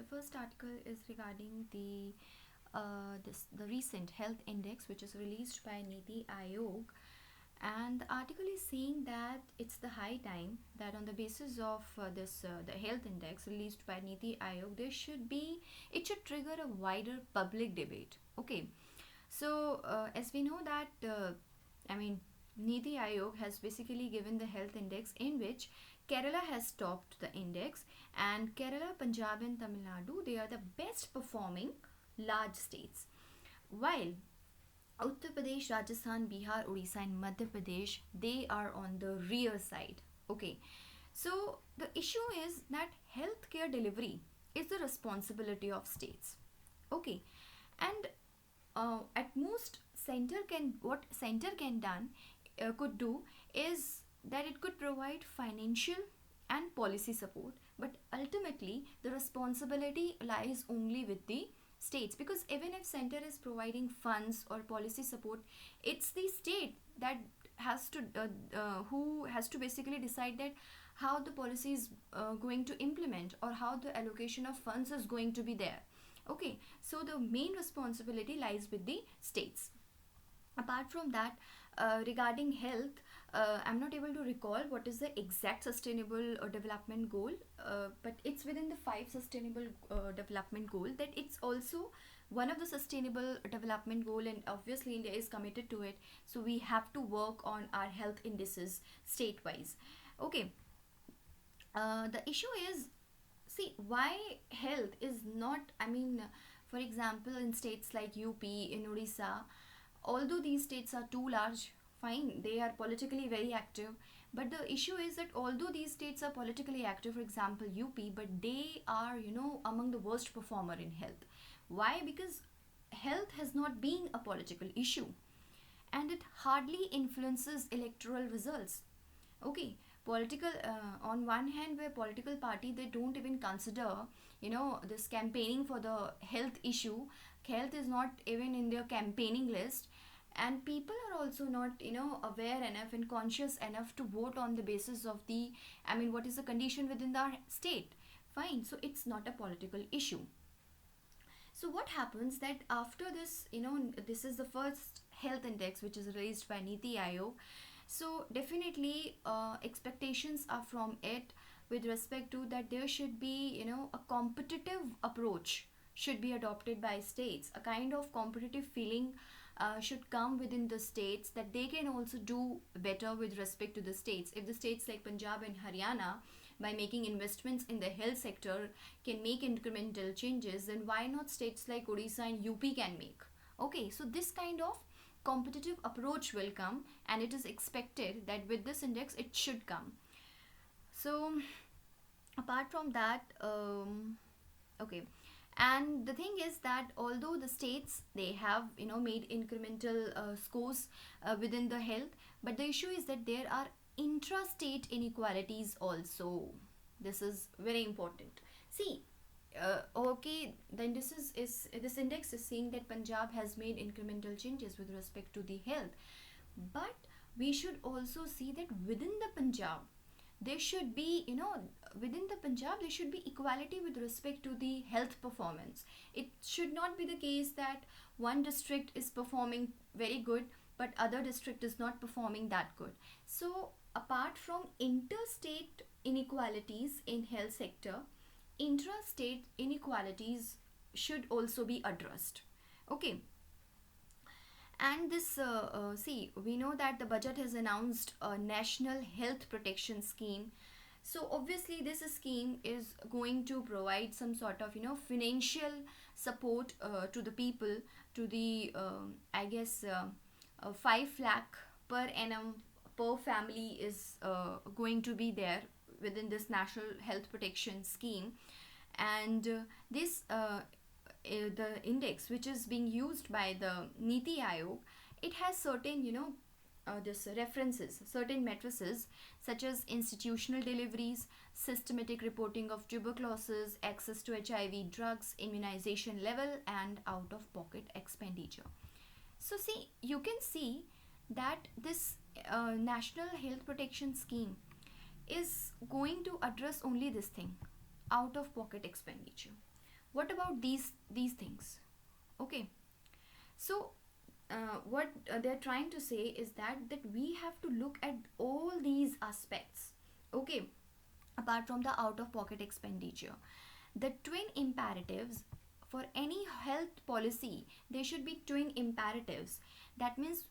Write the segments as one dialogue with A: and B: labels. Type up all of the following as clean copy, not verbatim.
A: the first article is regarding the recent health index, which is released by Niti Aayog, and the article is saying that it's the high time that on the basis of this the health index released by Niti Aayog, it should trigger a wider public debate. Okay, so as we know that I mean Niti Aayog has basically given the health index in which Kerala has topped the index, and Kerala, Punjab, and Tamil Nadu, they are the best performing large states. While Uttar Pradesh, Rajasthan, Bihar, Odisha, and Madhya Pradesh, they are on the rear side. Okay, so the issue is that healthcare delivery is the responsibility of states. Okay, and at most center can done could do is that it could provide financial and policy support, but ultimately the responsibility lies only with the states, because even if center is providing funds or policy support, it's the state that has to who has to basically decide that how the policy is going to implement, or how the allocation of funds is going to be there. Okay, so the main responsibility lies with the states. Apart from that, regarding health, I'm not able to recall what is the exact sustainable development goal, but it's within the five sustainable development goal, that it's also one of the sustainable development goal, and obviously India is committed to it, so we have to work on our health indices state wise. Okay, the issue is, see, why health is not, for example, in states like UP, in Odisha, although these states are too large, fine, they are politically very active, but the issue is that although these states are politically active, for example UP, but they are, among the worst performer in health. Why? Because health has not been a political issue, and it hardly influences electoral results. Okay, political on one hand, where political party, they don't even consider this campaigning for the health issue. Health is not even in their campaigning list, and people are also not aware enough and conscious enough to vote on the basis of the, what is the condition within the state. Fine, so it's not a political issue. So what happens that after this, this is the first health index which is released by Niti Aayog. So definitely expectations are from it with respect to that there should be a competitive approach should be adopted by states. A kind of competitive feeling should come within the states, that they can also do better with respect to the states. If the states like Punjab and Haryana, by making investments in the health sector, can make incremental changes, then why not states like Odisha and UP can make? Okay, so this kind of competitive approach will come, and it is expected that with this index it should come. So apart from that, okay, and the thing is that although the states, they have made incremental scores within the health, but the issue is that there are intra-state inequalities also. This is very important. See, okay, then this index is saying that Punjab has made incremental changes with respect to the health, but we should also see that within the Punjab there should be within the Punjab there should be equality with respect to the health performance. It should not be the case that one district is performing very good but other district is not performing that good. So apart from interstate inequalities in health sector, intra-state inequalities should also be addressed. Okay, and this see, we know that the budget has announced a national health protection scheme. So obviously this scheme is going to provide some sort of financial support to the people, to the I guess 5 lakh per annum per family is going to be there within this national health protection scheme. And this the index which is being used by the Niti Aayog, it has certain this references, certain matrices, such as institutional deliveries, systematic reporting of tuberculosis, access to HIV drugs, immunization level, and out of pocket expenditure. So see, you can see that this national health protection scheme is going to address only this thing, out of pocket expenditure. What about these things? Okay, so what they're trying to say is that we have to look at all these aspects. Okay, apart from the out of pocket expenditure, the twin imperatives for any health policy, there should be twin imperatives. That means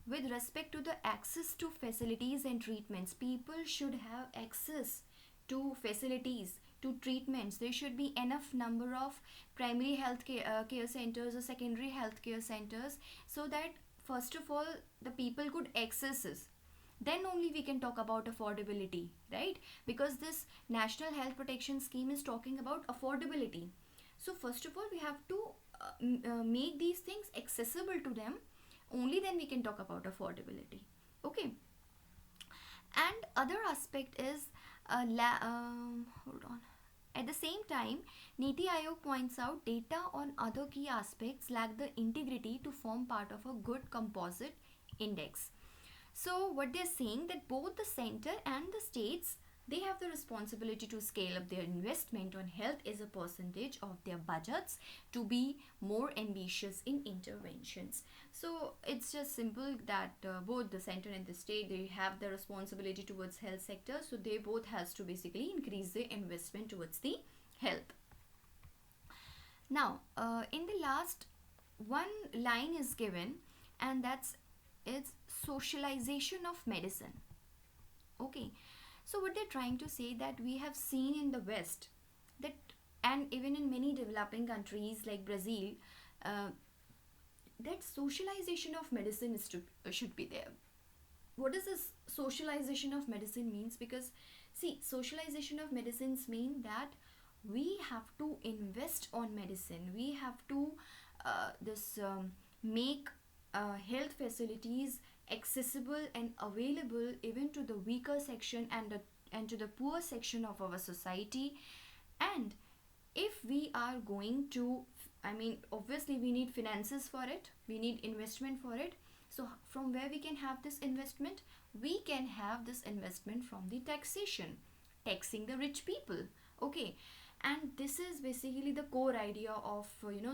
A: with respect to the access to facilities and treatments, people should have access to facilities, to treatments. There should be enough number of primary health care centers or secondary health care centers, so that first of all the people could access this. Then only we can talk about affordability, right? Because this national health protection scheme is talking about affordability. So first of all we have to make these things accessible to them. Only then we can talk about affordability. Okay, and other aspect is hold on. At the same time, Niti Aayog points out data on other key aspects lack the integrity to form part of a good composite index. So what they're saying, that both the center and the states, they have the responsibility to scale up their investment on health as a percentage of their budgets to be more ambitious in interventions. So it's just simple that both the center and the state, they have the responsibility towards health sector, so they both has to basically increase their investment towards the health. Now in the last, one line is given, and that's it's socialization of medicine. Okay, so what they're trying to say, that we have seen in the west that, and even in many developing countries like Brazil, uh, that socialization of medicine should be there. What does this socialization of medicine means? Because see, socialization of medicines mean that we have to invest on medicine. We have to this make health facilities accessible and available even to the weaker section and to the poor section of our society. And if we are going to, I mean, obviously we need finances for it, we need investment for it. So from where we can have this investment? We can have this investment from the taxation, taxing the rich people. Okay, and this is basically the core idea of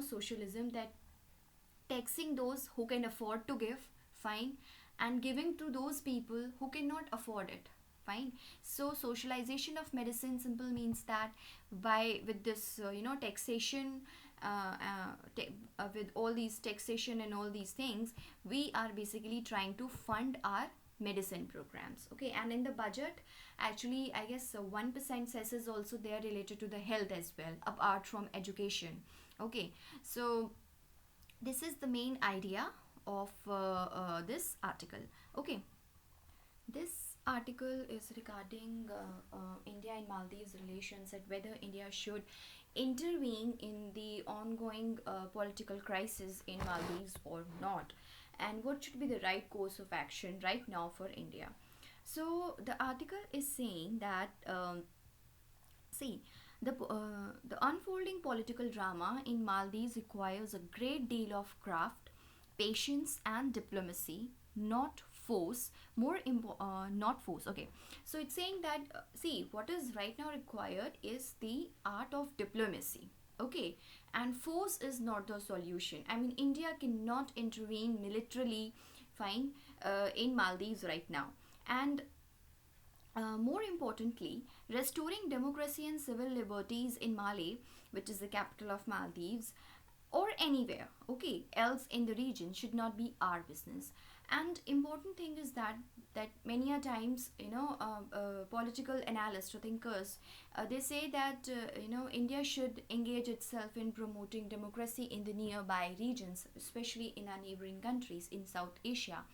A: socialism, that taxing those who can afford to give, fine, and giving to those people who cannot afford it, fine. So socialization of medicine simple means that by with this taxation, with all these taxation and all these things, we are basically trying to fund our medicine programs. Okay, and in the budget, actually I guess 1% cess is also there related to the health as well, apart from education. Okay, so this is the main idea of this article. Okay, this article is regarding India and Maldives relations, and whether India should intervene in the ongoing political crisis in Maldives or not, and what should be the right course of action right now for India. So the article is saying that see, the unfolding political drama in Maldives requires a great deal of craft, patience, and diplomacy, not force. Not force. Okay, so it's saying that see, what is right now required is the art of diplomacy. Okay, and force is not the solution. I mean, India cannot intervene militarily, fine, in Maldives right now, and more importantly, restoring democracy and civil liberties in Male, which is the capital of Maldives, or anywhere, okay, else in the region, should not be our business. And important thing is that many a times, political analysts or thinkers, they say that India should engage itself in promoting democracy in the nearby regions, especially in our neighboring countries in South Asia.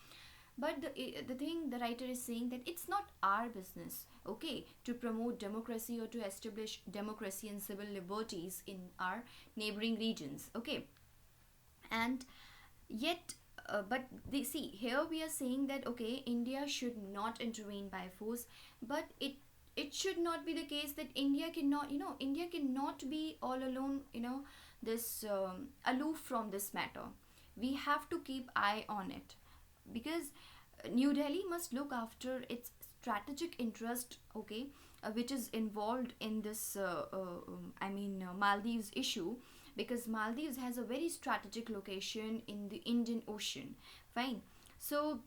A: But the thing the writer is saying, that it's not our business, okay, to promote democracy or to establish democracy and civil liberties in our neighboring regions. Okay, and yet but they see here we are saying that okay, India should not intervene by force, but it should not be the case that India cannot be all alone, this aloof from this matter. We have to keep eye on it, because New Delhi must look after its strategic interest, okay, which is involved in this Maldives issue, because Maldives has a very strategic location in the Indian Ocean. Fine. So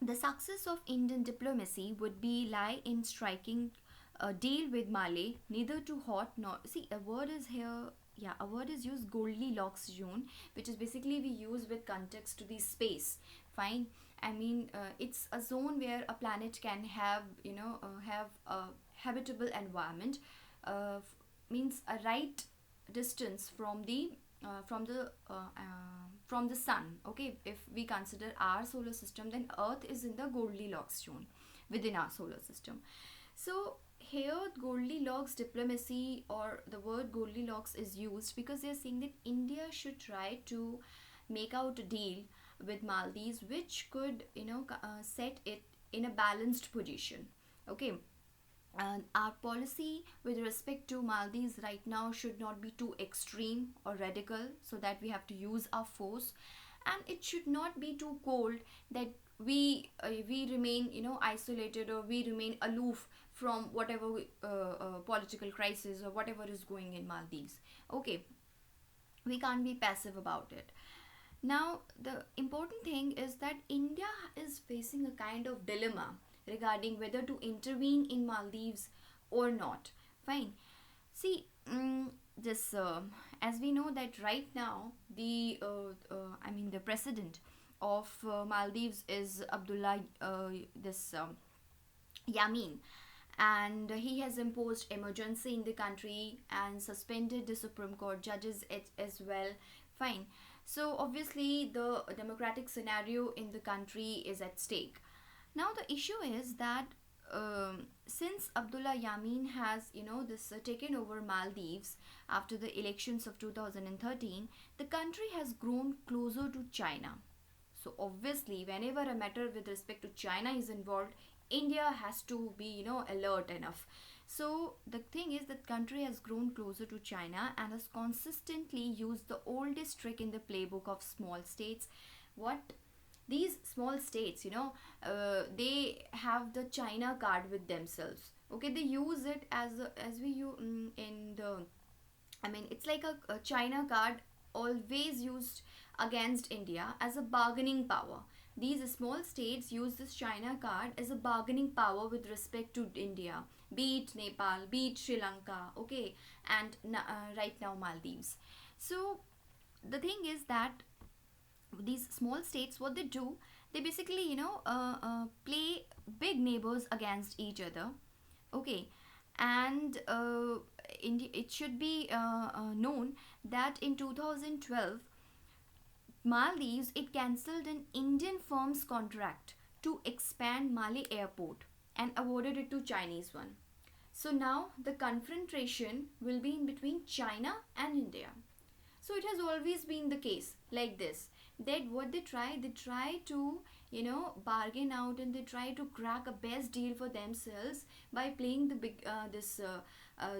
A: the success of Indian diplomacy would be lie in striking a deal with Malay, neither too hot nor, see, a word is here. Yeah, a word is used, Goldilocks zone, which is basically we use with context to the space. Fine. It's a zone where a planet can have, have a habitable environment. Means a right distance from the sun. Okay, if we consider our solar system, then Earth is in the Goldilocks zone within our solar system. So here Goldilocks diplomacy, or the word Goldilocks, is used because they are saying that India should try to make out a deal with Maldives which could set it in a balanced position. Okay, and our policy with respect to Maldives right now should not be too extreme or radical so that we have to use our force, and it should not be too cold that we remain isolated, or we remain aloof from whatever political crisis or whatever is going in Maldives. Okay, we can't be passive about it. Now, the important thing is that India is facing a kind of dilemma regarding whether to intervene in Maldives or not. Fine. See, this as we know that right now the president of Maldives is Abdullah this Yamin, and he has imposed emergency in the country and suspended the Supreme Court judges as well. Fine. So obviously the democratic scenario in the country is at stake. Now the issue is that since Abdullah Yamin has this taken over Maldives after the elections of 2013, the country has grown closer to China. So obviously, whenever a matter with respect to China is involved, India has to be alert enough. So the thing is that country has grown closer to China and has consistently used the oldest trick in the playbook of small states. What? These small states, they have the China card with themselves. Okay, they use it as we use in the, it's like a China card always used against India as a bargaining power. These small states use this China card as a bargaining power with respect to India, be it Nepal, be it Sri Lanka, okay, and right now Maldives. So the thing is that these small states, what they do, they basically play big neighbors against each other. Okay, and it should be known that in 2012 Maldives, it cancelled an Indian firm's contract to expand Malé airport and awarded it to Chinese one. So now the confrontation will be in between China and India. So it has always been the case like this, that what they try to bargain out, and they try to crack a best deal for themselves by playing the big this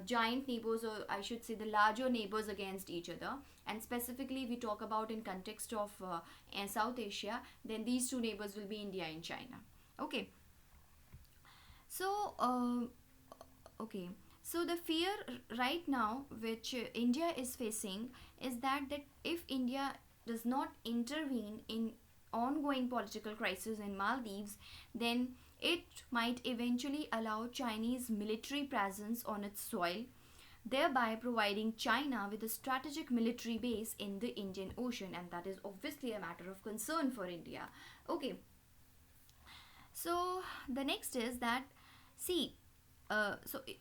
A: giant neighbors, or I should say the larger neighbors, against each other. And specifically we talk about in context of South Asia, then these two neighbors will be India and China. Okay, so okay, so the fear right now which India is facing is that if India does not intervene in ongoing political crisis in Maldives, then it might eventually allow Chinese military presence on its soil, thereby providing China with a strategic military base in the Indian Ocean, and that is obviously a matter of concern for India. Okay, so the next is that, see,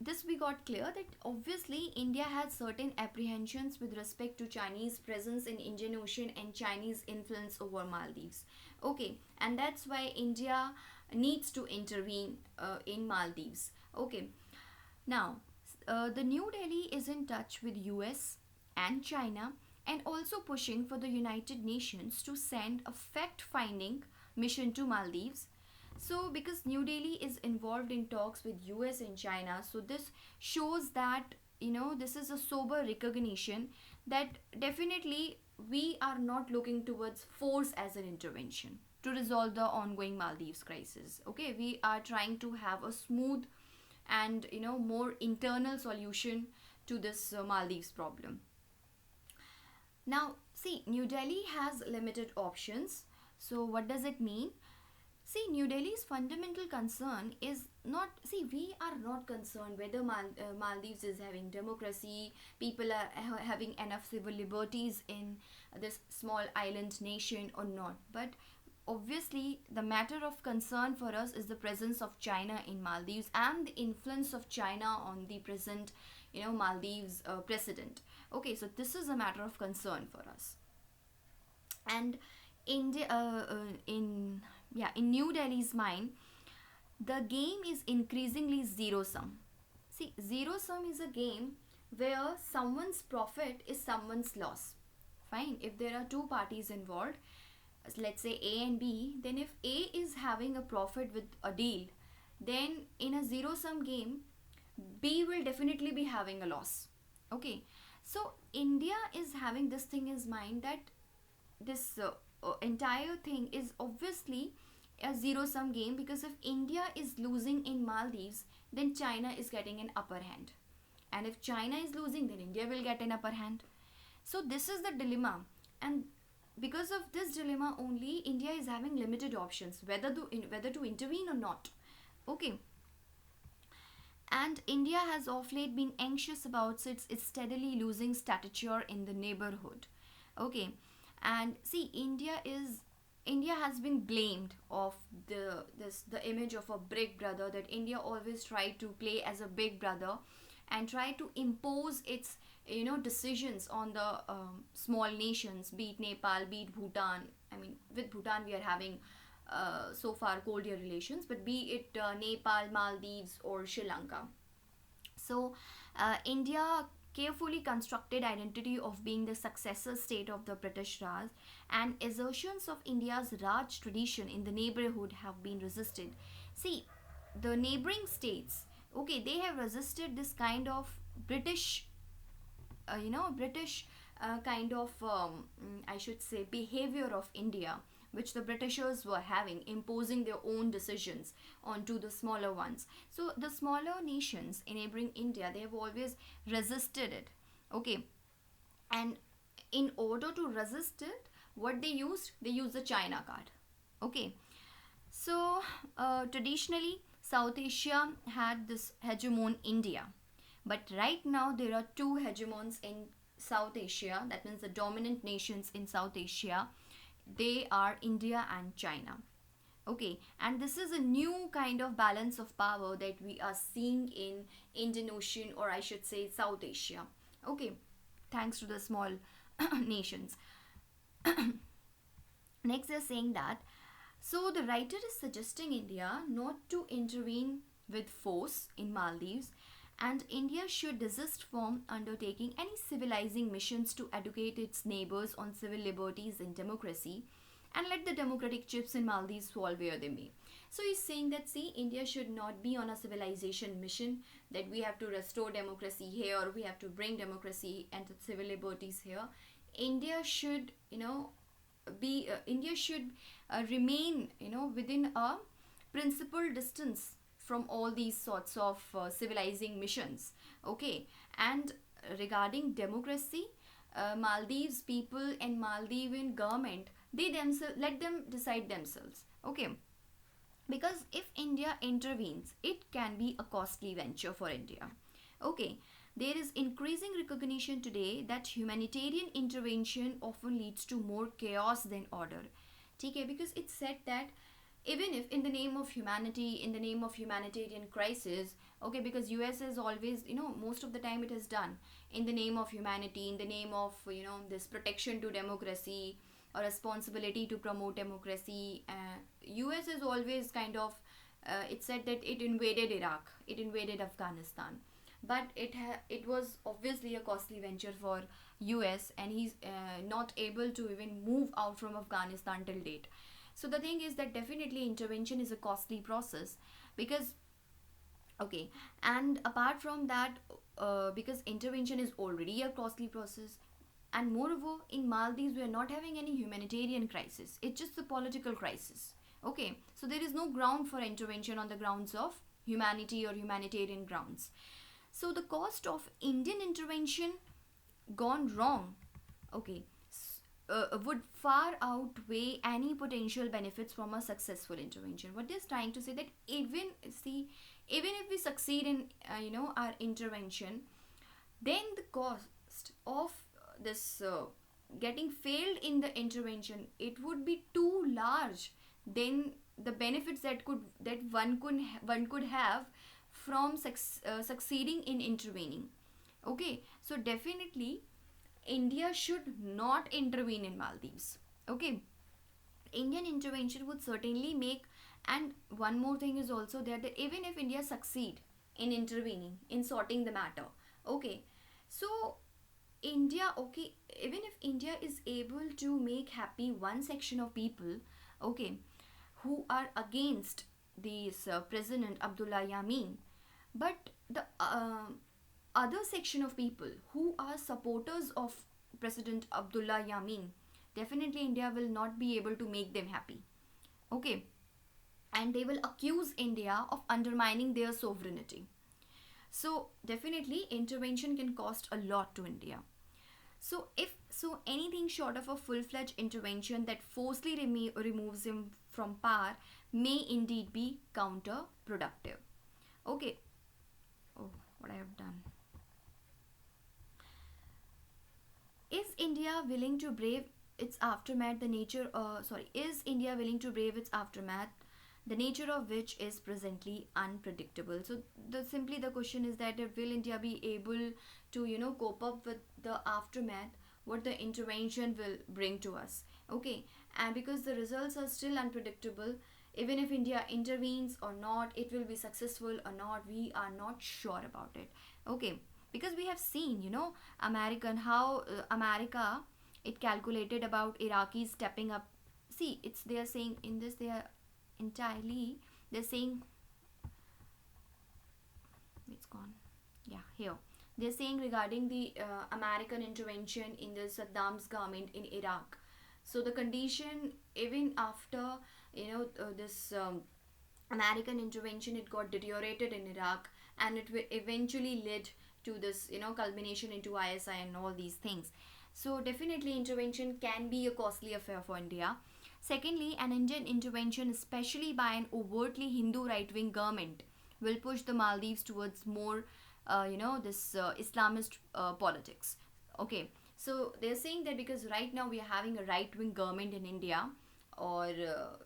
A: this we got clear that obviously India has certain apprehensions with respect to Chinese presence in Indian Ocean and Chinese influence over Maldives. Okay, and that's why India needs to intervene in Maldives. Okay, now the New Delhi is in touch with US and China, and also pushing for the United Nations to send a fact-finding mission to Maldives. So because New Delhi is involved in talks with US and China, so this shows that this is a sober recognition that definitely we are not looking towards force as an intervention to resolve the ongoing Maldives crisis. Okay, we are trying to have a smooth and more internal solution to this Maldives problem. Now, see, New Delhi has limited options. So, what does it mean? See, New Delhi's fundamental concern is not, see, we are not concerned whether Maldives is having democracy, people are having enough civil liberties in this small island nation or not. But obviously, the matter of concern for us is the presence of China in Maldives and the influence of China on the present, Maldives president. Okay, so this is a matter of concern for us. And India, in New Delhi's mind, the game is increasingly zero sum. See, zero sum is a game where someone's profit is someone's loss. Fine, if there are two parties involved, let's say A and B, then if A is having a profit with a deal, then in a zero sum game, B will definitely be having a loss. Okay, so India is having this thing in mind, that this entire thing is obviously a zero sum game, because if India is losing in Maldives, then China is getting an upper hand, and if China is losing, then India will get an upper hand. So this is the dilemma, and because of this dilemma only, India is having limited options whether to intervene or not. Okay, and India has of late been anxious about its steadily losing stature in the neighborhood. Okay, and see, India has been blamed of the image of a big brother, that India always tried to play as a big brother and try to impose its decisions on the small nations, be it Nepal, be it Bhutan. I mean, with Bhutan we are having so far cordial relations, but be it Nepal, Maldives, or Sri Lanka. So India carefully constructed identity of being the successor state of the British Raj, and assertions of India's Raj tradition in the neighborhood have been resisted. See, the neighboring states, okay, they have resisted this kind of British British kind of I should say behavior of India, which the Britishers were having, imposing their own decisions onto the smaller ones. So the smaller nations neighboring India, they have always resisted it. Okay, and in order to resist it, what they used the China card. Okay, so traditionally South Asia had this hegemon India, but right now there are two hegemons in South Asia, that means the dominant nations in South Asia, they are India and China. Okay, and this is a new kind of balance of power that we are seeing in Indian Ocean, or I should say South Asia. Okay, thanks to the small nations. Next, they're saying that, so the writer is suggesting India not to intervene with force in Maldives, and India should desist from undertaking any civilizing missions to educate its neighbors on civil liberties and democracy, and let the democratic chips in Maldives fall where they may. So he's saying that, see, India should not be on a civilization mission, that we have to restore democracy here, or we have to bring democracy and civil liberties here. India should, India should remain, within a principled distance from all these sorts of civilizing missions. Okay, and regarding democracy, Maldives people and Maldivian government, they themselves, let them decide themselves. Okay, because if India intervenes, it can be a costly venture for India. Okay, there is increasing recognition today that humanitarian intervention often leads to more chaos than order. Okay, because it's said that even if in the name of humanity, in the name of humanitarian crisis, okay, because US is always, most of the time it has done in the name of humanity, in the name of, this protection to democracy or responsibility to promote democracy. US is always kind of, it said that it invaded Iraq, it invaded Afghanistan, but it was obviously a costly venture for US, and he's not able to even move out from Afghanistan till date. So the thing is that definitely intervention is a costly process, because, okay, and apart from that, because intervention is already a costly process, and moreover in Maldives we are not having any humanitarian crisis, it's just a political crisis. Okay, so there is no ground for intervention on the grounds of humanity or humanitarian grounds. So the cost of Indian intervention gone wrong, okay, would far outweigh any potential benefits from a successful intervention. What they're trying to say that even if we succeed in our intervention, then the cost of this getting failed in the intervention, it would be too large than the benefits that one could have from succeeding in intervening. Okay, so definitely India should not intervene in Maldives. Okay, Indian intervention would certainly make, and one more thing is also there, that even if India succeed in intervening, in sorting the matter, okay, so India, okay, even if India is able to make happy one section of people, okay, who are against this President Abdullah Yamin, but the other section of people who are supporters of President Abdullah Yamin, definitely India will not be able to make them happy. Okay, and they will accuse India of undermining their sovereignty. So definitely intervention can cost a lot to India. So anything short of a full-fledged intervention that forcefully removes him from power may indeed be counterproductive. Okay. Oh, what I have done. Is India willing to brave its aftermath? Is India willing to brave its aftermath, the nature of which is presently unpredictable? So the question is that will India be able to cope up with the aftermath, what the intervention will bring to us? Okay, and because the results are still unpredictable, even if India intervenes or not, it will be successful or not, we are not sure about it. Okay, because we have seen America, it calculated about Iraqis stepping up. See, it's they are saying in this, they are entirely, they're saying, it's gone, yeah, here they're saying regarding the American intervention in the Saddam's government in Iraq. So the condition, even after this American intervention, it got deteriorated in Iraq, and it eventually led to this culmination into ISI and all these things. So definitely intervention can be a costly affair for India. Secondly, an Indian intervention, especially by an overtly Hindu right-wing government, will push the Maldives towards more this Islamist politics. Okay, so they're saying that because right now we are having a right-wing government in India, or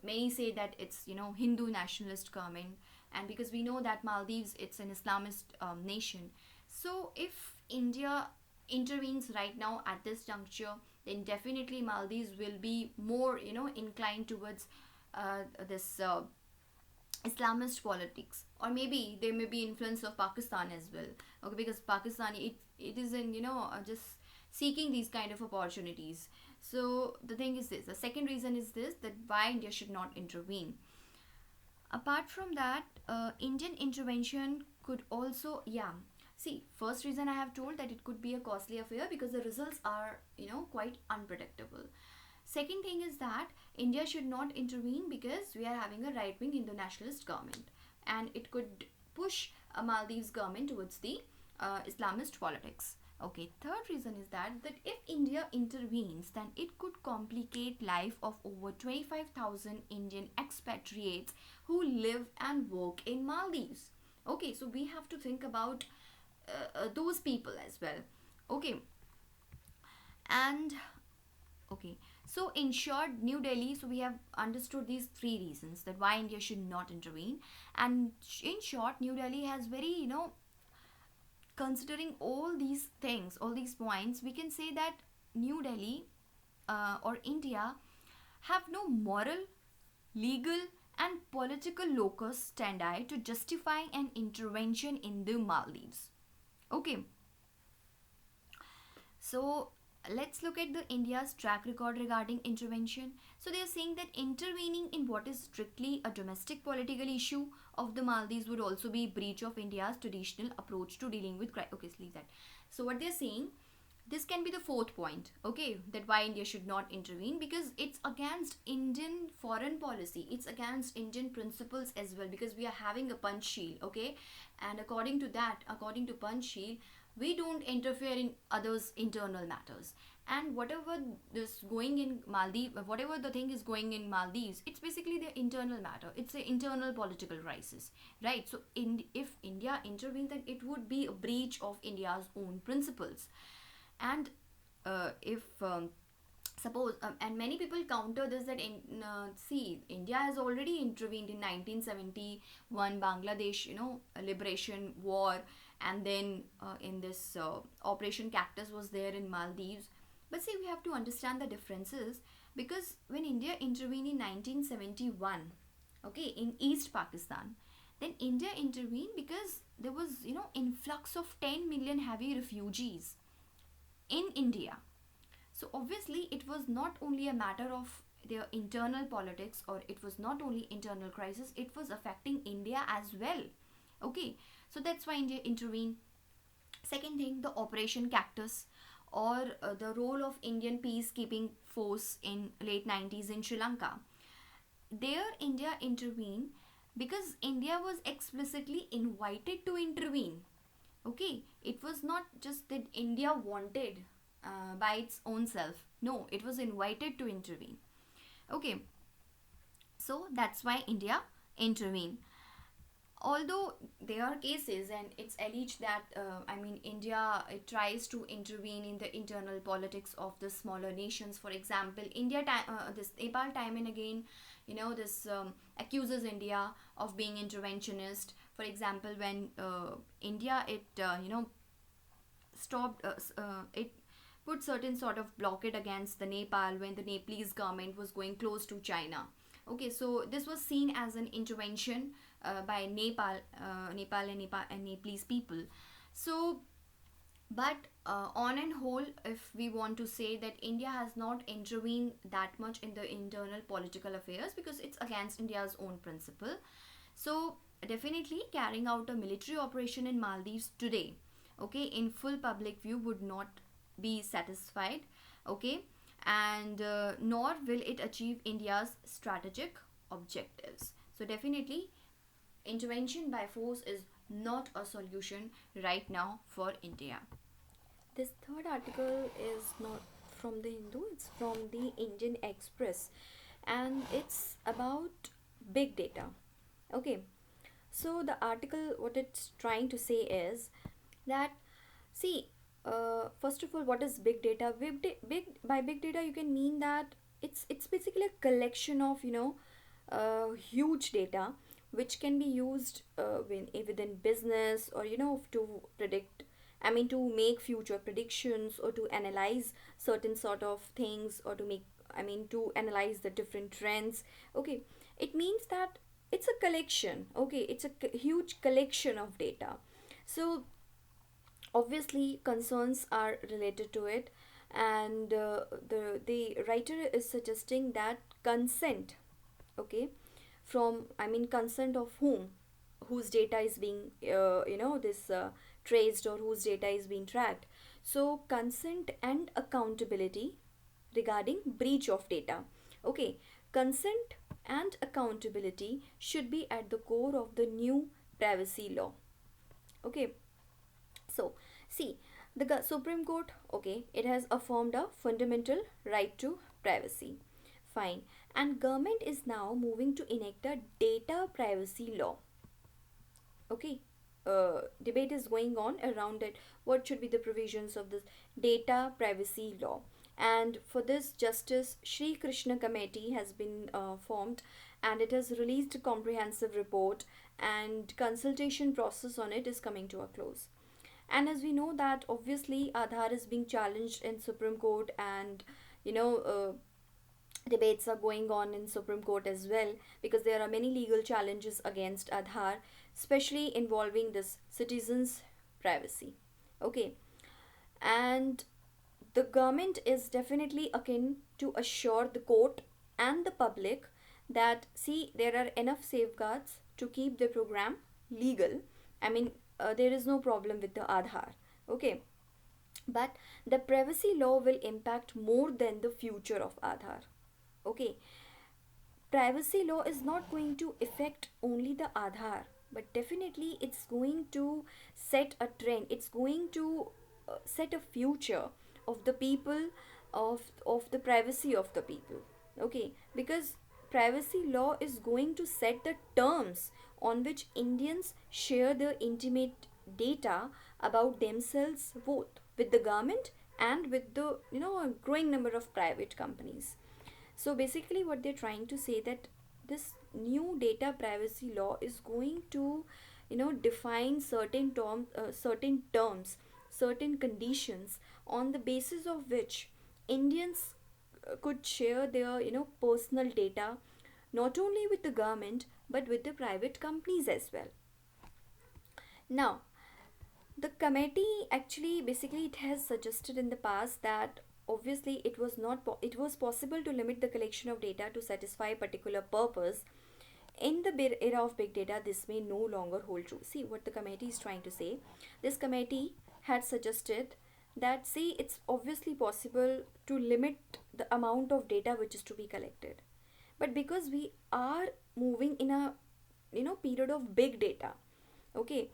A: many say that it's Hindu nationalist government, and because we know that Maldives, it's an Islamist nation. So if India intervenes right now at this juncture, then definitely Maldives will be more inclined towards this Islamist politics, or maybe there may be influence of Pakistan as well. Okay, because Pakistan, it is in just seeking these kind of opportunities. So the thing is this, the second reason is this, that why India should not intervene. Apart from that, Indian intervention could also, yeah, see, first reason I have told, that it could be a costly affair because the results are quite unpredictable. Second thing is that India should not intervene because we are having a right-wing Hindu nationalist government, and it could push a Maldives government towards the Islamist politics. Okay, third reason is that if India intervenes, then it could complicate life of over 25,000 Indian expatriates who live and work in Maldives. Okay, so we have to think about those people as well. Okay, and okay, so in short, New Delhi, so we have understood these three reasons that why India should not intervene. And in short, New Delhi has very considering all these things, all these points, we can say that New Delhi or India have no moral, legal, and political locus standi to justify an intervention in the Maldives. Okay, so let's look at the India's track record regarding intervention. So they are saying that intervening in what is strictly a domestic political issue of the Maldives would also be breach of India's traditional approach to dealing with crime. Okay, so leave that. So what they are saying, this can be the fourth point, okay, that why India should not intervene, because it's against Indian foreign policy, it's against Indian principles as well, because we are having a punch shield, okay, and according to that, according to punch shield, we don't interfere in others internal matters. And whatever this going in Maldives, whatever the thing is going in Maldives, it's basically the internal matter, it's an internal political crisis, right? So if India intervenes, then it would be a breach of India's own principles. And if suppose and many people counter this, that see, India has already intervened in 1971 Bangladesh, liberation war, and then in this Operation Cactus was there in Maldives. But see, we have to understand the differences, because when India intervened in 1971, okay, in East Pakistan, then India intervened because there was, influx of 10 million heavy refugees in India. So obviously it was not only a matter of their internal politics, or it was not only internal crisis, it was affecting India as well. Okay, so that's why India intervened. Second thing, the Operation Cactus, or the role of Indian peacekeeping force in late 90s in Sri Lanka. There India intervened because India was explicitly invited to intervene. Okay, it was not just that India wanted by its own self. No, it was invited to intervene. Okay, so that's why India intervened. Although there are cases, and it's alleged that India, it tries to intervene in the internal politics of the smaller nations. For example, this Nepal time and again, this accuses India of being interventionist. For example, when India, it stopped it put certain sort of blockade against the Nepal when the Nepalese government was going close to China. Okay, so this was seen as an intervention by Nepal and Nepalese people. So, but on and whole, if we want to say that India has not intervened that much in the internal political affairs, because it's against India's own principle. So definitely carrying out a military operation in Maldives today, okay, in full public view, would not be satisfied, okay, and nor will it achieve India's strategic objectives. So definitely intervention by force is not a solution right now for India. This third article is not from the Hindu, it's from the Indian Express, and it's about big data. Okay, so the article, what it's trying to say is that, see, first of all, what is big data? By big data, you can mean that it's basically a collection of huge data, which can be used within business, or to predict, to make future predictions, or to analyze certain sort of things, or to make, to analyze the different trends. Okay, it means that it's a collection. Okay, it's a huge collection of data. So obviously concerns are related to it, and the writer is suggesting that consent, okay, from, consent of whom, whose data is being this traced, or whose data is being tracked. So consent and accountability regarding breach of data. Okay, consent and accountability should be at the core of the new privacy law. Okay, so see, the Supreme Court, okay, it has affirmed a fundamental right to privacy. Fine. And government is now moving to enact a data privacy law. Okay, debate is going on around it, what should be the provisions of this data privacy law. And for this, Justice Sri Krishna Committee has been formed, and it has released a comprehensive report, and consultation process on it is coming to a close. And as we know that obviously Aadhaar is being challenged in Supreme Court, and debates are going on in Supreme Court as well, because there are many legal challenges against Aadhaar, especially involving this citizens' privacy. Okay, and the government is definitely akin to assure the court and the public that, see, there are enough safeguards to keep the program legal. There is no problem with the Aadhaar. Okay,
B: But the privacy law will impact more than the future of Aadhaar. Okay, privacy law is not going to affect only the Aadhaar, but definitely it's going to set a trend. It's going to set a future of the people, of the privacy of the people. Okay, because privacy law is going to set the terms on which Indians share their intimate data about themselves, both with the government and with the a growing number of private companies. So basically what they're trying to say that this new data privacy law is going to define certain terms, certain conditions on the basis of which Indians could share their personal data not only with the government but with the private companies as well. Now, the committee actually basically it has suggested in the past that obviously it was not it was possible to limit the collection of data to satisfy a particular purpose. In the era of big data, this may no longer hold true. See what the committee is trying to say. This committee had suggested that, see, it's obviously possible to limit the amount of data which is to be collected, but because we are moving in a period of big data, okay,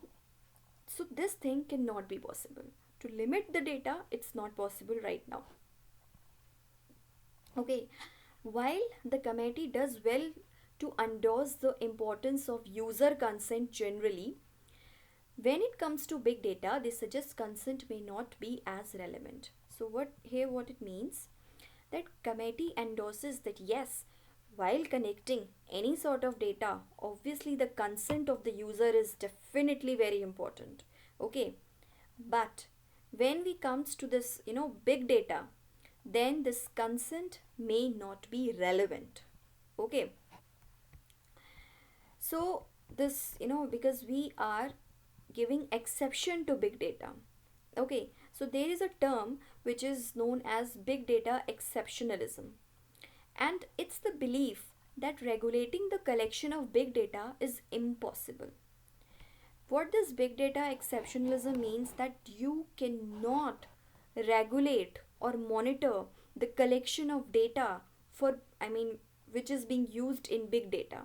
B: so this thing cannot be possible. To limit the data, it's not possible right now. Okay, while the committee does well to endorse the importance of user consent generally, when it comes to big data, they suggest consent may not be as relevant. So what it means, that committee endorses that yes, while connecting any sort of data, obviously the consent of the user is definitely very important. Okay, but when we comes to this big data, then this consent may not be relevant. Okay, so this because we are giving exception to big data. Okay, so there is a term which is known as big data exceptionalism, and it's the belief that regulating the collection of big data is impossible. What this big data exceptionalism means, that you cannot regulate or monitor the collection of data for, I mean, which is being used in big data,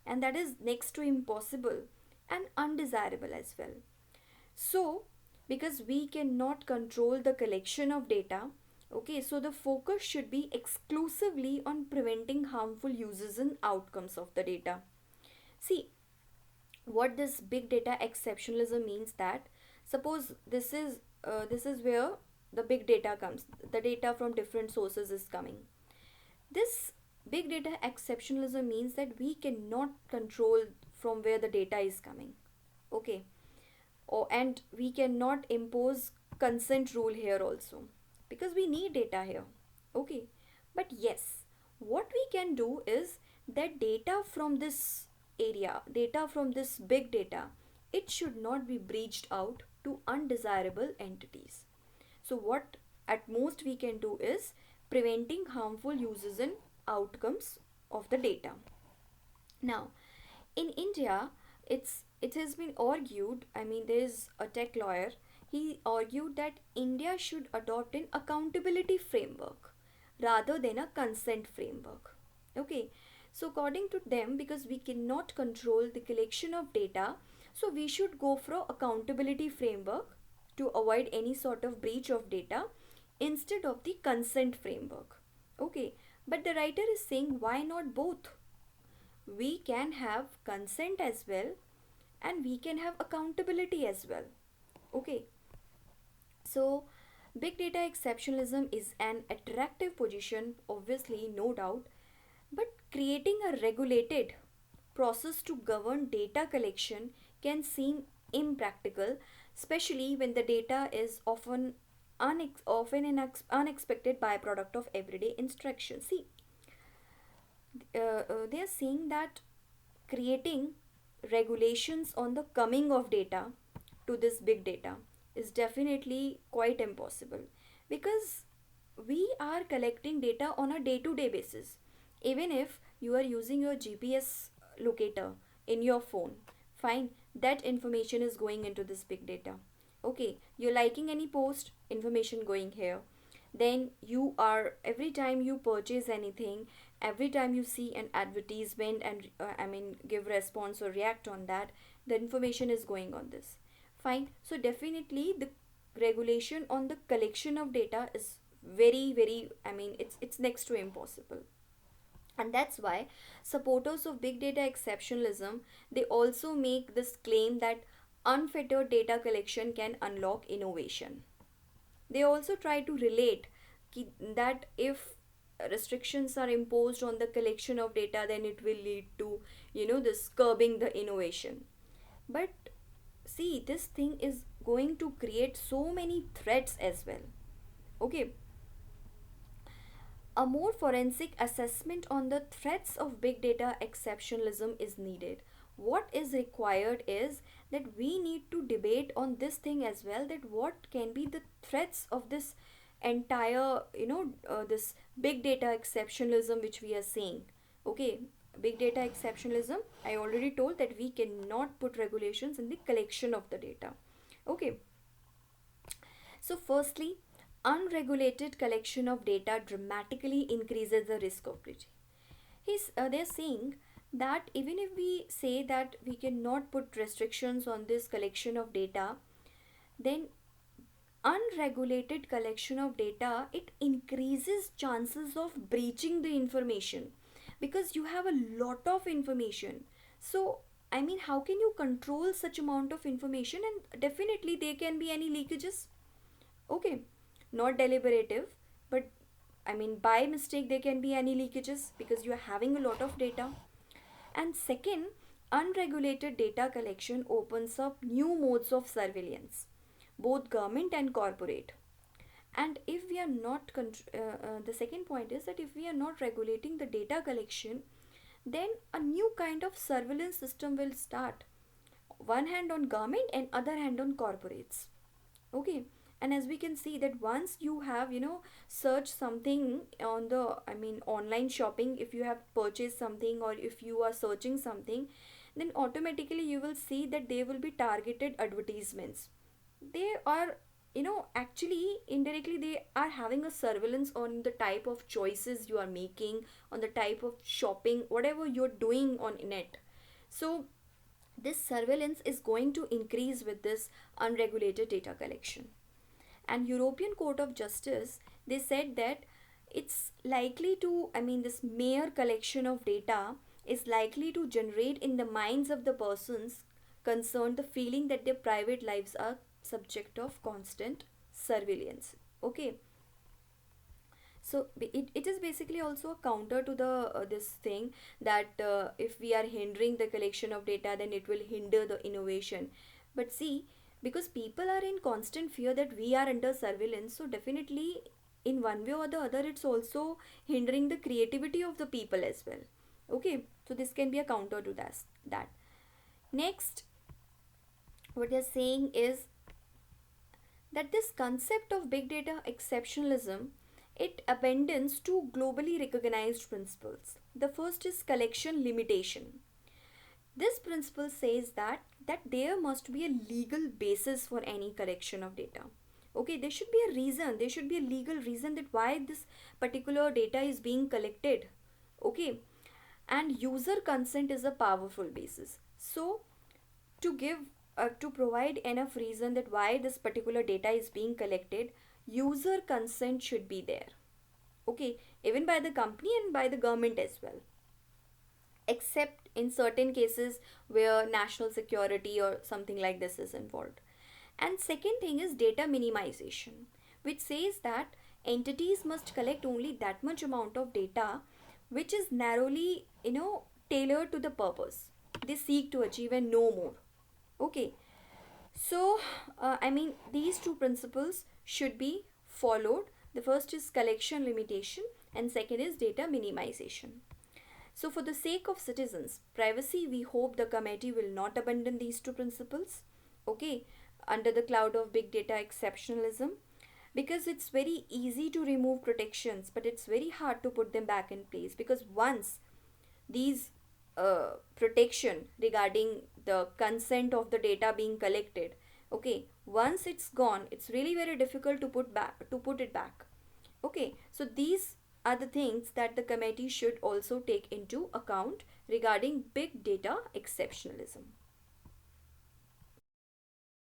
B: and that is next to impossible and undesirable as well. So, because we cannot control the collection of data, okay, so the focus should be exclusively on preventing harmful uses and outcomes of the data. See, what this big data exceptionalism means, that suppose this is where the big data comes, the data from different sources is coming. This big data exceptionalism means that we cannot control from where the data is coming. Okay, and we cannot impose consent rule here also, because we need data here. Okay, but yes, what we can do is that data from this area, data from this big data, it should not be breached out to undesirable entities. So what at most we can do is preventing harmful uses and outcomes of the data. Now, in India, it has been argued, I mean, there's a tech lawyer, he argued that India should adopt an accountability framework rather than a consent framework. Okay, so according to them, because we cannot control the collection of data, so we should go for accountability framework to avoid any sort of breach of data instead of the consent framework. Okay, but the writer is saying, why not both? We can have consent as well, and we can have accountability as well. Okay, so big data exceptionalism is an attractive position, obviously, no doubt, but creating a regulated process to govern data collection can seem impractical, especially when the data is often an unexpected byproduct of everyday instruction. See, they are saying that creating regulations on the coming of data to this big data is definitely quite impossible, because we are collecting data on a day to day basis. Even if you are using your GPS locator in your phone, fine, that information is going into this big data. Okay, you're liking any post, information going here. Then you are, every time you purchase anything, every time you see an advertisement and give response or react on that, the information is going on this. Fine. So definitely the regulation on the collection of data is very, it's next to impossible. And that's why supporters of big data exceptionalism, they also make this claim that unfettered data collection can unlock innovation. They also try to relate that if restrictions are imposed on the collection of data, then it will lead to, this curbing the innovation. But see, this thing is going to create so many threats as well. Okay, a more forensic assessment on the threats of big data exceptionalism is needed. What is required is that we need to debate on this thing as well, that what can be the threats of this entire, this big data exceptionalism which we are seeing. Okay, big data exceptionalism, I already told that we cannot put regulations in the collection of the data. Okay, so, firstly, unregulated collection of data dramatically increases the risk of breach. They're saying that even if we say that we cannot put restrictions on this collection of data, then unregulated collection of data, it increases chances of breaching the information, because you have a lot of information. So how can you control such amount of information? And definitely there can be any leakages. Okay, not deliberative, but by mistake there can be any leakages because you are having a lot of data. And second, unregulated data collection opens up new modes of surveillance, both government and corporate. And if we are not the second point is that if we are not regulating the data collection, then a new kind of surveillance system will start, one hand on government and other hand on corporates. Okay, and as we can see that once you have, searched something on the, online shopping, if you have purchased something or if you are searching something, then automatically you will see that there will be targeted advertisements. They are, actually indirectly they are having a surveillance on the type of choices you are making, on the type of shopping, whatever you're doing on net. So this surveillance is going to increase with this unregulated data collection. And European Court of Justice, they said that it's likely to, this mere collection of data is likely to generate in the minds of the persons concerned the feeling that their private lives are subject of constant surveillance. Okay, so it is basically also a counter to the this thing that if we are hindering the collection of data, then it will hinder the innovation. But see, because people are in constant fear that we are under surveillance, so definitely in one way or the other it's also hindering the creativity of the people as well. Okay, so this can be a counter to that. Next, what they're saying is that this concept of big data exceptionalism, it abandons two globally recognized principles. The first is collection limitation. This principle says that there must be a legal basis for any collection of data. Okay, there should be a reason, there should be a legal reason that why this particular data is being collected. Okay, and user consent is a powerful basis. So to provide enough reason that why this particular data is being collected, user consent should be there. Okay, even by the company and by the government as well, except in certain cases where national security or something like this is involved. And second thing is data minimization, which says that entities must collect only that much amount of data which is narrowly, tailored to the purpose they seek to achieve and no more. Okay, so these two principles should be followed. The first is collection limitation and second is data minimization. So, for the sake of citizens' privacy, we hope the committee will not abandon these two principles, okay, under the cloud of big data exceptionalism, because it's very easy to remove protections, but it's very hard to put them back in place, because once these protection regarding the consent of the data being collected, Okay, once it's gone, it's really very difficult to put it back. Okay, so these are the things that the committee should also take into account regarding big data exceptionalism.